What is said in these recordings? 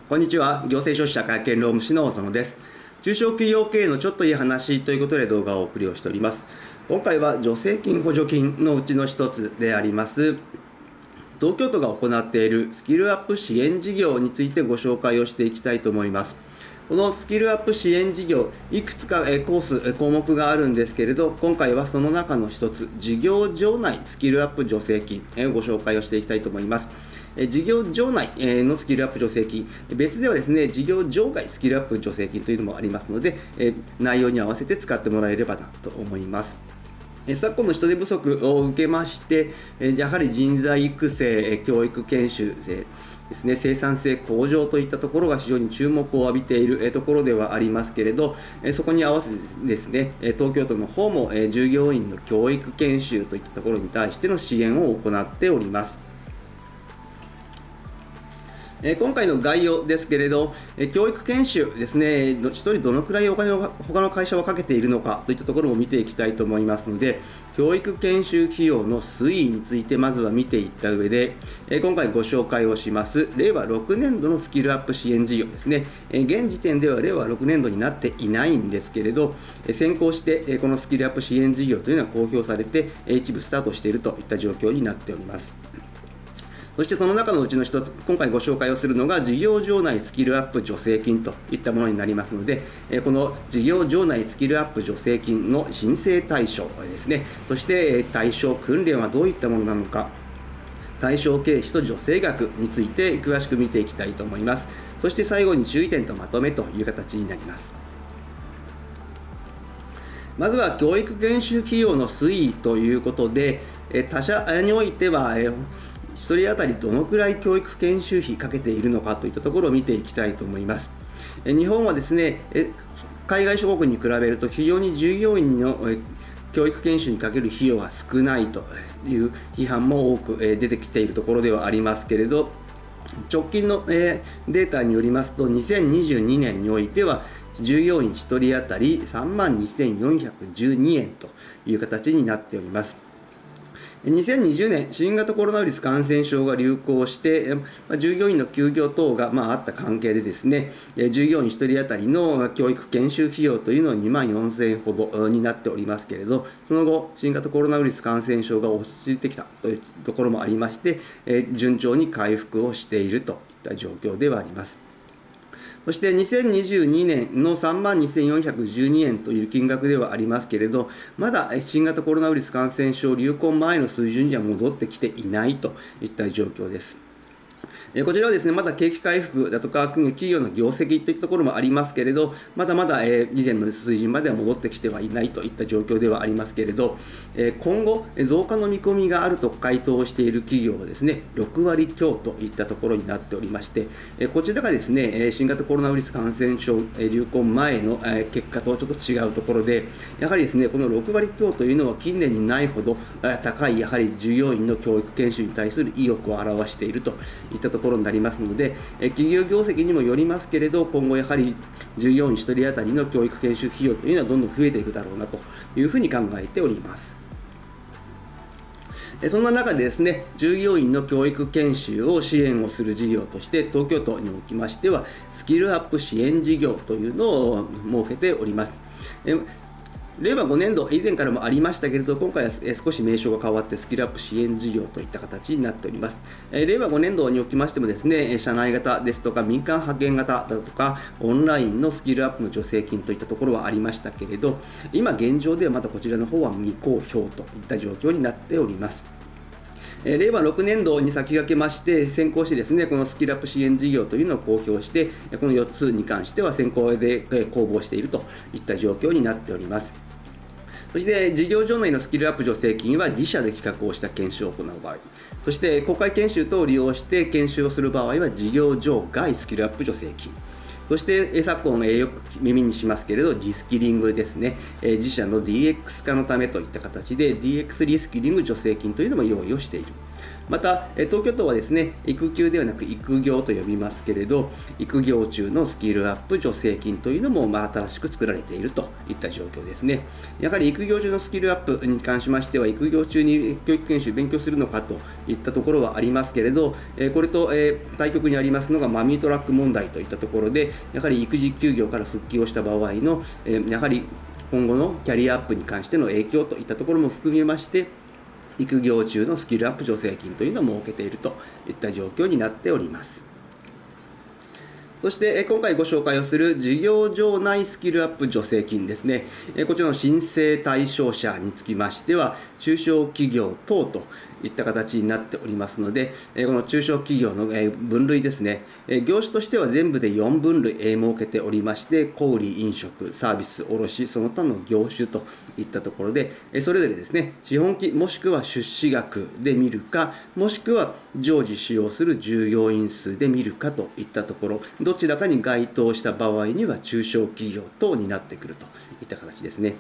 こんにちは。行政書士社会見労務士の小園です。中小企業経営のちょっといい話ということで動画をお送りをしております。今回は助成金補助金のうちの一つであります東京都が行っているスキルアップ支援事業についてご紹介をしていきたいと思います。このスキルアップ支援事業、いくつかコース、項目があるんですけれど、今回はその中の一つ、事業場内スキルアップ助成金をご紹介をしていきたいと思います。事業場内のスキルアップ助成金、別ではですね、事業場外スキルアップ助成金というのもありますので、内容に合わせて使ってもらえればなと思います。昨今の人手不足を受けまして、やはり人材育成、教育研修ですね、生産性向上といったところが非常に注目を浴びているところではありますけれど、そこに合わせてですね、東京都の方も従業員の教育研修といったところに対しての支援を行っております。今回の概要ですけれど、教育研修ですね、1人どのくらいお金を他の会社はかけているのかといったところも見ていきたいと思いますので、教育研修費用の推移についてまずは見ていった上で、今回ご紹介をします令和6年度のスキルアップ支援事業ですね、現時点では令和6年度になっていないんですけれど、先行してこのスキルアップ支援事業というのは公表されて、一部スタートしているといった状況になっております。そしてその中のうちの一つ、今回ご紹介をするのが事業場内スキルアップ助成金といったものになりますので、この事業場内スキルアップ助成金の申請対象ですね、そして対象訓練はどういったものなのか、対象経費と助成額について詳しく見ていきたいと思います。そして最後に注意点とまとめという形になります。まずは教育研修費用の推移ということで、他社においては1人当たりどのくらい教育研修費かけているのかといったところを見ていきたいと思います。日本はですね、海外諸国に比べると非常に従業員の教育研修にかける費用が少ないという批判も多く出てきているところではありますけれど、直近のデータによりますと、2022年においては従業員1人当たり32,412円という形になっております。2020年、新型コロナウイルス感染症が流行して、従業員の休業等があった関係でですね、従業員1人当たりの教育研修費用というのは24,000円ほどになっておりますけれど、その後、新型コロナウイルス感染症が落ち着いてきたというところもありまして、順調に回復をしているといった状況ではあります。そして2022年の32,412円という金額ではありますけれど、まだ新型コロナウイルス感染症流行前の水準には戻ってきていないといった状況です。こちらはですね、まだ景気回復だとか企業の業績といったところもありますけれど、まだまだ以前の水準までは戻ってきてはいないといった状況ではありますけれど、今後増加の見込みがあると回答している企業はですね、6割強といったところになっておりまして、こちらがですね、新型コロナウイルス感染症流行前の結果とちょっと違うところで、やはりですね、この6割強というのは近年にないほど高いやはり従業員の教育研修に対する意欲を表しているといったところになりますので、企業業績にもよりますけれど、今後やはり従業員1人当たりの教育研修費用というのはどんどん増えていくだろうなというふうに考えております。そんな中でですね、従業員の教育研修を支援をする事業として東京都におきましてはスキルアップ支援事業というのを設けております。令和5年度以前からもありましたけれど、今回は少し名称が変わってスキルアップ支援事業といった形になっております。令和5年度におきましてもですね、社内型ですとか民間派遣型だとかオンラインのスキルアップの助成金といったところはありましたけれど、今現状ではまだこちらの方は未公表といった状況になっております。令和6年度に先駆けまして先行してですね、このスキルアップ支援事業というのを公表して、この4つに関しては先行で公募しているといった状況になっております。そして事業場内のスキルアップ助成金は自社で企画をした研修を行う場合、そして公開研修等を利用して研修をする場合は事業場外スキルアップ助成金、そして昨今よく耳にしますけれどリスキリングですね、自社の DX 化のためといった形で DX リスキリング助成金というのも用意をしている。また東京都はですね、育休ではなく育業と呼びますけれど、育業中のスキルアップ助成金というのも新しく作られているといった状況ですね。やはり育業中のスキルアップに関しましては、育業中に教育研修勉強するのかといったところはありますけれど、これと対極にありますのがマミートラック問題といったところで、やはり育児休業から復帰をした場合のやはり今後のキャリアアップに関しての影響といったところも含めまして、育業中のスキルアップ助成金というのを設けているといった状況になっております。そして今回ご紹介をする事業場内スキルアップ助成金ですね。こちらの申請対象者につきましては、中小企業等といった形になっておりますので、この中小企業の分類ですね、業種としては全部で4分類設けておりまして、小売飲食、サービス、卸、その他の業種といったところで、それぞれですね、資本金もしくは出資額で見るか、もしくは常時使用する従業員数で見るかといったところ、どちらかに該当した場合には中小企業等になってくるといった形ですね。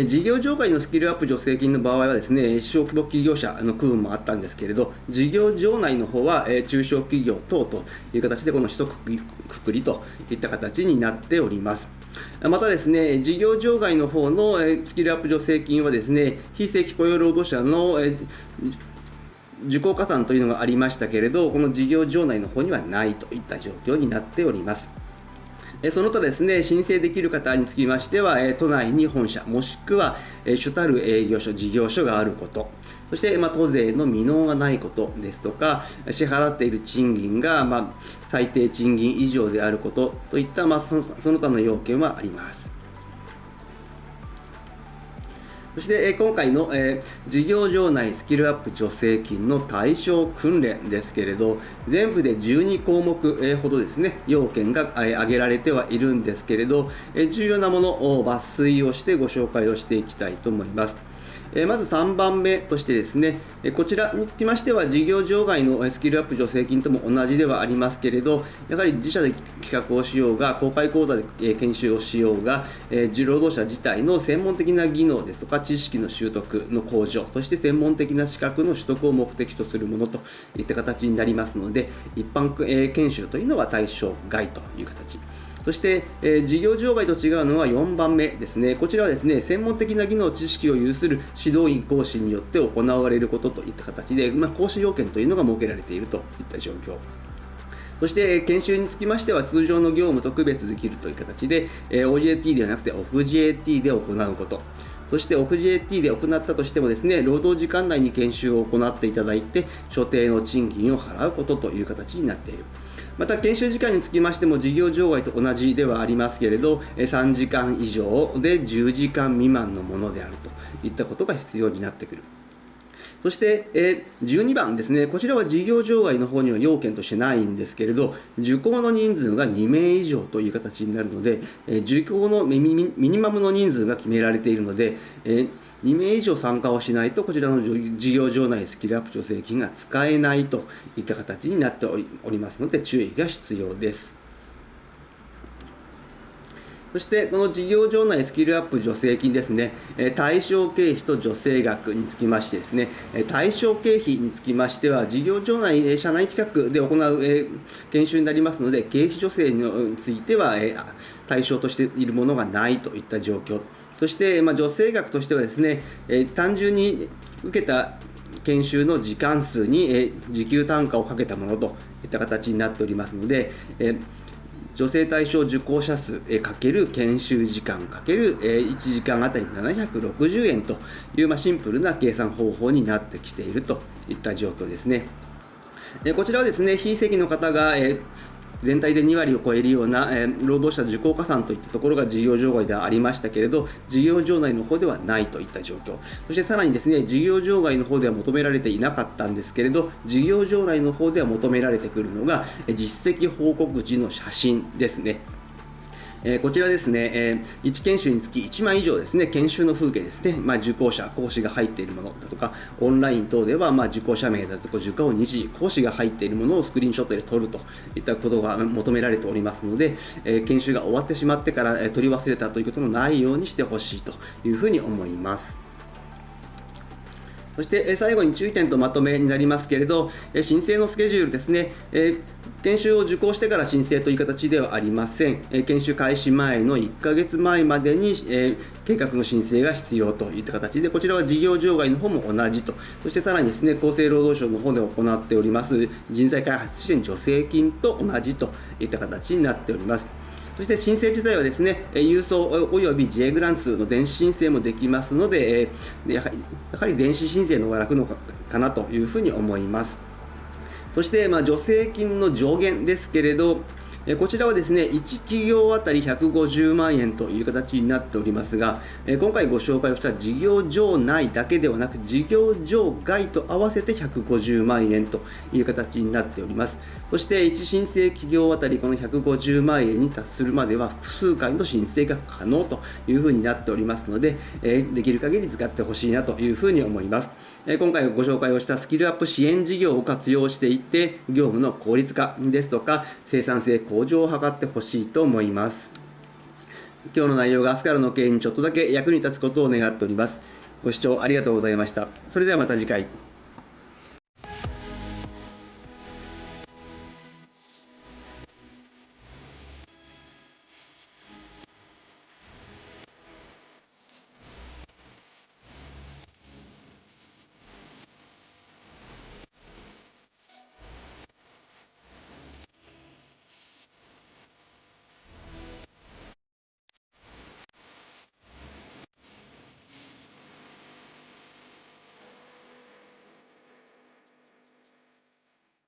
事業場外のスキルアップ助成金の場合はですね、小規模企業者の区分もあったんですけれど、事業場内の方は中小企業等という形でこの一くくりといった形になっております。またですね、事業場外の方のスキルアップ助成金はですね、非正規雇用労働者の受講加算というのがありましたけれど、この事業場内の方にはないといった状況になっております。その他ですね、申請できる方につきましては、都内に本社もしくは主たる営業所、事業所があること、そして都税の未納がないことですとか、支払っている賃金が最低賃金以上であることといったその他の要件はあります。そして今回の事業場内スキルアップ助成金の対象訓練ですけれど、全部で12項目ほどですね、要件が挙げられてはいるんですけれど、重要なものを抜粋をしてご紹介をしていきたいと思います。まず3番目としてですね、こちらにつきましては事業場外のスキルアップ助成金とも同じではありますけれど、やはり自社で企画をしようが、公開講座で研修をしようが、労働者自体の専門的な技能ですとか知識の習得の向上、そして専門的な資格の取得を目的とするものといった形になりますので、一般研修というのは対象外という形。そして、事業場外と違うのは4番目ですね。こちらはですね、専門的な技能知識を有する指導員講師によって行われることといった形で、講師要件というのが設けられているといった状況。そして研修につきましては通常の業務と区別できるという形で、OJT ではなくて OFJT で行うこと。そして OFJT で行ったとしてもですね、労働時間内に研修を行っていただいて、所定の賃金を払うことという形になっている。また研修時間につきましても事業場外と同じではありますけれど、3時間以上で10時間未満のものであるといったことが必要になってくる。そして、12番ですね、こちらは事業場外の方には要件としてないんですけれど、受講の人数が2名以上という形になるので、受講のミニマムの人数が決められているので、2名以上参加をしないと、こちらの事業場内スキルアップ助成金が使えないといった形になっておりますので、注意が必要です。そしてこの事業場内スキルアップ助成金ですね、対象経費と助成額につきましてですね、対象経費につきましては事業場内社内企画で行う研修になりますので、経費助成については対象としているものがないといった状況。そして助成額としてはですね、単純に受けた研修の時間数に時給単価をかけたものといった形になっておりますので、助成対象受講者数×研修時間×1時間あたり760円というシンプルな計算方法になってきているといった状況ですね。こちらはですね、非正規の方が全体で2割を超えるような労働者受講加算といったところが事業場外ではありましたけれど、事業場内の方ではないといった状況。そしてさらにですね、事業場外の方では求められていなかったんですけれど、事業場内の方では求められてくるのが実績報告時の写真ですね。こちらですね、1研修につき1枚以上ですね、研修の風景ですね、受講者、講師が入っているものだとか、オンライン等では受講者名だとか、受講日時、講師が入っているものをスクリーンショットで撮るといったことが求められておりますので、研修が終わってしまってから撮り忘れたということのないようにしてほしいというふうに思います。そして最後に注意点とまとめになりますけれど、申請のスケジュールですね、研修を受講してから申請という形ではありません。研修開始前の1ヶ月前までに計画の申請が必要といった形で、こちらは事業場外の方も同じと、そしてさらにですね、厚生労働省の方で行っております人材開発支援助成金と同じといった形になっております。そして申請自体はですね、郵送および J グランツの電子申請もできますので、やはり電子申請の方が楽のかなというふうに思います。そして、助成金の上限ですけれど、こちらはですね、1企業あたり150万円という形になっておりますが、今回ご紹介をした事業場内だけではなく、事業場外と合わせて150万円という形になっております。そして1申請企業あたりこの150万円に達するまでは複数回の申請が可能というふうになっておりますので、できる限り使ってほしいなというふうに思います。今回ご紹介をしたスキルアップ支援事業を活用していって、業務の効率化ですとか生産性向上を図ってほしいと思います。今日の内容が明日からの経営にちょっとだけ役に立つことを願っております。ご視聴ありがとうございました。それではまた次回。